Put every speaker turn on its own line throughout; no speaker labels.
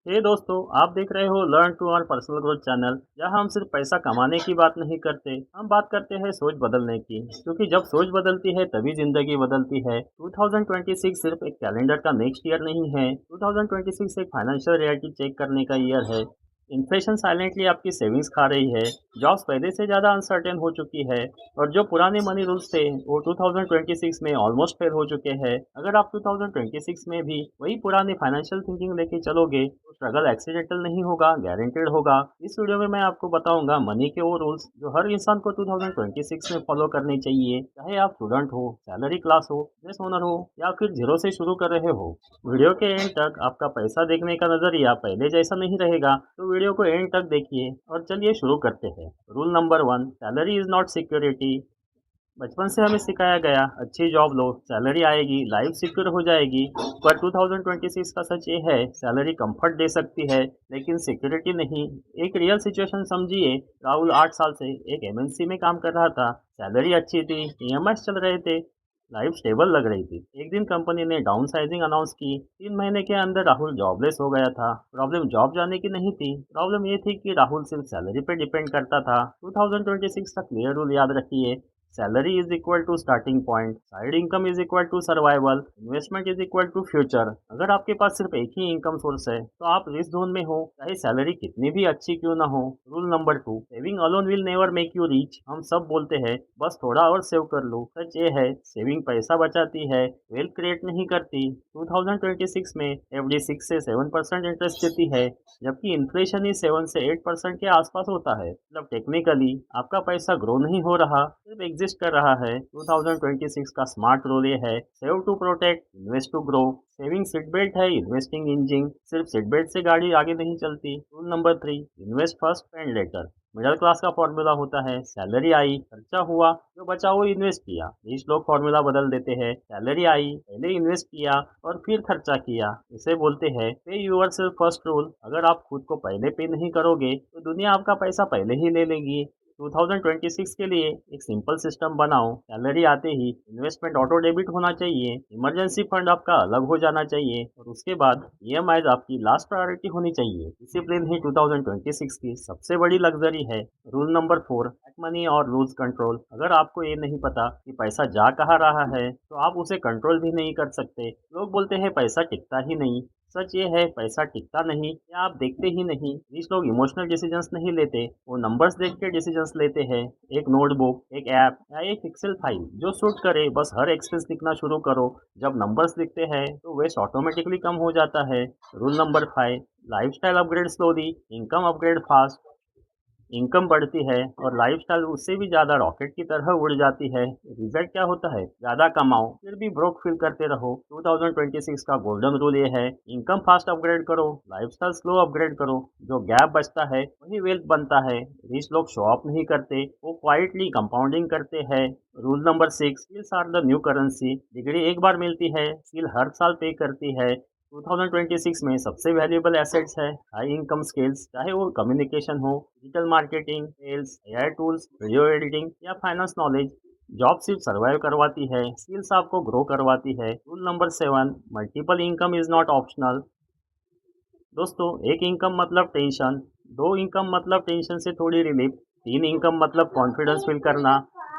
हे दोस्तों, आप देख रहे हो learn to earn personal growth channel, जहां हम सिर्फ पैसा कमाने की बात नहीं करते, हम बात करते हैं सोच बदलने की। क्योंकि जब सोच बदलती है तभी जिंदगी बदलती है। 2026 सिर्फ एक कैलेंडर का नेक्स्ट ईयर नहीं है। 2026 एक फाइनेंशियल रियलिटी चेक करने का ईयर है। इन्फ्लेशन साइलेंटली आपकी सेविंग्स खा रही है। जॉब्स पहले से ज़्यादा अनसर्टेन हो चुकी है। और जो पुराने मनी रूल्स थे वो 2026 में ऑलमोस्ट फेल हो चुके हैं। अगर आप 2026 में भी वही पुरानी फाइनेंशियल थिंकिंग लेके चलोगे तो स्ट्रगल एक्सीडेंटल नहीं होगा, गारंटेड होगा। इस वीडियो में मैं आपको बताऊंगा मनी के वो रूल्स जो हर इंसान को 2026 में फॉलो करने चाहिए, चाहे आप स्टूडेंट हो, सैलरी क्लास हो, बिजनेस ओनर हो या फिर जीरो से शुरू कर रहे हो। वीडियो के एंड तक आपका पैसा देखने का नजरिया पहले जैसा नहीं रहेगा, तो वीडियो को एंड तक देखिए। और चलिए शुरू करते हैं। Rule number 1, salary is not security. बचपन से हमें सिखाया गया अच्छी जॉब लो, सैलरी आएगी, लाइफ सिक्योर हो जाएगी। पर 2026 का सच ये है, सैलरी कंफर्ट दे सकती है लेकिन सिक्योरिटी नहीं। एक रियल सिचुएशन समझिए। राहुल 8 साल से एक एमएनसी में काम कर रहा था। सैलरी अच्छी थी, ईएमआई चल रहे थे, लाइफ स्टेबल लग रही थी। एक दिन कंपनी ने डाउन साइजिंग अनाउंस की। 3 महीने के अंदर राहुल जॉबलेस हो गया था। प्रॉब्लम जॉब जाने की नहीं थी, प्रॉब्लम ये थी कि राहुल सिर्फ सैलरी पे डिपेंड करता था। 2026 का क्लियर रूल याद रखिए। Salary is equal to starting point, side income is equal to survival, investment is equal to future. अगर आपके पास सिर्फ एक ही इनकम सोर्स है तो आप रिस्क जोन में हो, चाहे सैलरी कितनी भी अच्छी क्यों ना हो। Rule number 2, saving alone will never make you rich. हम सब बोलते हैं बस थोड़ा और सेव कर लो। सच ये है, सेविंग पैसा बचाती है, वेल्थ क्रिएट नहीं करती। 2026 में एफडी 6 से 7% इंटरेस्ट देती है, जबकि इन्फ्लेशन ही 7 से 8% के आसपास होता है। मतलब टेक्निकली आपका पैसा ग्रो नहीं हो रहा, सिर्फ एग्जिस्ट कर रहा है। 2026 का स्मार्ट रूल ये है, save to protect, invest to grow. Saving seat belt है, इन्वेस्टिंग इंजन। सिर्फ सीट बेल्ट से गाड़ी आगे नहीं चलती। Rule number 3, invest first and later. Middle class का फॉर्मूला होता है, सैलरी आई, खर्चा हुआ, जो बचा वो इन्वेस्ट किया। रिच लोग फॉर्मूला बदल देते हैं, सैलरी आई, पहले इन्वेस्ट किया और फिर खर्चा किया। इसे बोलते हैं पे यूर सेल्फ फर्स्ट रूल। अगर आप खुद को पहले पे नहीं करोगे तो दुनिया आपका पैसा पहले ही ले लेगी। 2026 के लिए एक सिंपल सिस्टम बनाओ। सैलरी आते ही इन्वेस्टमेंट ऑटो डेबिट होना चाहिए, इमरजेंसी फंड आपका अलग हो जाना चाहिए और उसके बाद ईएमआई आपकी लास्ट प्रायोरिटी होनी चाहिए। डिसिप्लिन ही 2026 की सबसे बड़ी लग्जरी है। रूल नंबर 4, मनी और लूज कंट्रोल। अगर आपको ये नहीं पता कि पैसा जा कहाँ रहा है तो आप उसे कंट्रोल भी नहीं कर सकते। लोग बोलते हैं पैसा टिकता ही नहीं। सच ये है, पैसा टिकता नहीं या आप देखते ही नहीं। जिस लोग इमोशनल डिसीजंस नहीं लेते, वो नंबर्स देख के डिसीजंस लेते हैं। एक नोटबुक, एक ऐप या एक एक्सेल फाइल जो सूट करे, बस हर एक्सपेंस लिखना शुरू करो। जब नंबर्स दिखते हैं तो वेस्ट ऑटोमेटिकली कम हो जाता है। Rule number 5, lifestyle upgrade slowly, income upgrade fast. Income बढ़ती है और लाइफस्टाइल उससे भी ज़्यादा रॉकेट की तरह उड़ जाती है। रिजल्ट क्या होता है, ज़्यादा कमाओ फिर भी ब्रोक फील करते रहो। 2026 का गोल्डन रूल ये है, इनकम फास्ट अपग्रेड करो, लाइफस्टाइल स्लो अपग्रेड करो। जो गैप बचता है वही वेल्थ बनता है। रिच लोग शो ऑफ नहीं करते, वो क्वाइटली कंपाउंडिंग करते हैं। Rule number 6, skills are the new currency. Degree एक बार मिलती है, स्किल हर साल पे करती है। 2026 में सबसे वैल्यूएबल एसेट्स है हाई इनकम स्किल्स, चाहे वो कम्युनिकेशन हो, digital marketing, sales, AI tools, video editing या फाइनेंस नॉलेज। जॉब सिर्फ सर्वाइव करवाती है, स्किल्स आपको ग्रो करवाती है। Rule number 7, multiple income is not optional. दोस्तों, एक इनकम मतलब टेंशन, दो इनकम मतलब टेंशन से थोड़ी रिलीफ, तीन इनकम मतलब कॉन्फिडेंस फील करना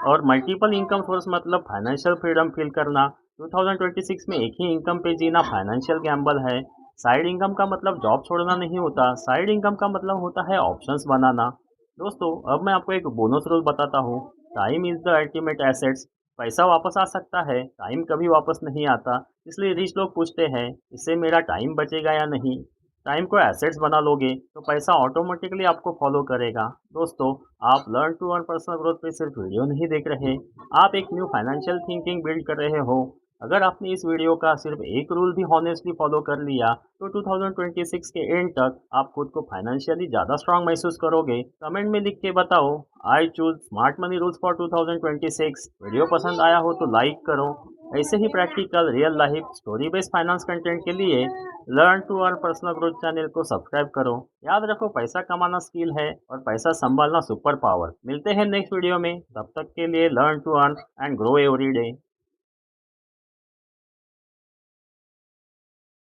और मल्टीपल इनकम सोर्स मतलब फाइनेंशियल फ्रीडम फील करना। 2026 में एक ही इनकम पे जीना फाइनेंशियल गैम्बल है। साइड इनकम का मतलब जॉब छोड़ना नहीं होता, साइड इनकम का मतलब होता है ऑप्शंस बनाना। दोस्तों, अब मैं आपको एक बोनस रूल बताता हूँ। Time is the ultimate assets. पैसा वापस आ सकता है, टाइम कभी वापस नहीं आता। इसलिए रिच लोग पूछते हैं, इससे मेरा टाइम बचेगा या नहीं। टाइम को एसेट्स बना लोगे तो पैसा ऑटोमेटिकली आपको फॉलो करेगा। दोस्तों, आप learn to earn personal growth पे सिर्फ वीडियो नहीं देख रहे, आप एक न्यू फाइनेंशियल थिंकिंग बिल्ड कर रहे हो। अगर आपने इस वीडियो का सिर्फ एक रूल भी हॉनेस्टली फॉलो कर लिया तो 2026 के एंड तक आप खुद को फाइनेंशियली ज़्यादा स्ट्रांग महसूस करोगे। कमेंट में लिख के बताओ, I choose smart money rules for 2026। Video पसंद आया हो तो लाइक करो। ऐसे ही practical real life story based finance content के लिए learn to earn personal growth channel को सब्सक्राइब करो। याद रखो, पैसा कमाना स्किल है और पैसा संभालना सुपर पावर। मिलते हैं नेक्स्ट वीडियो में, तब तक के लिए learn to earn and grow every day.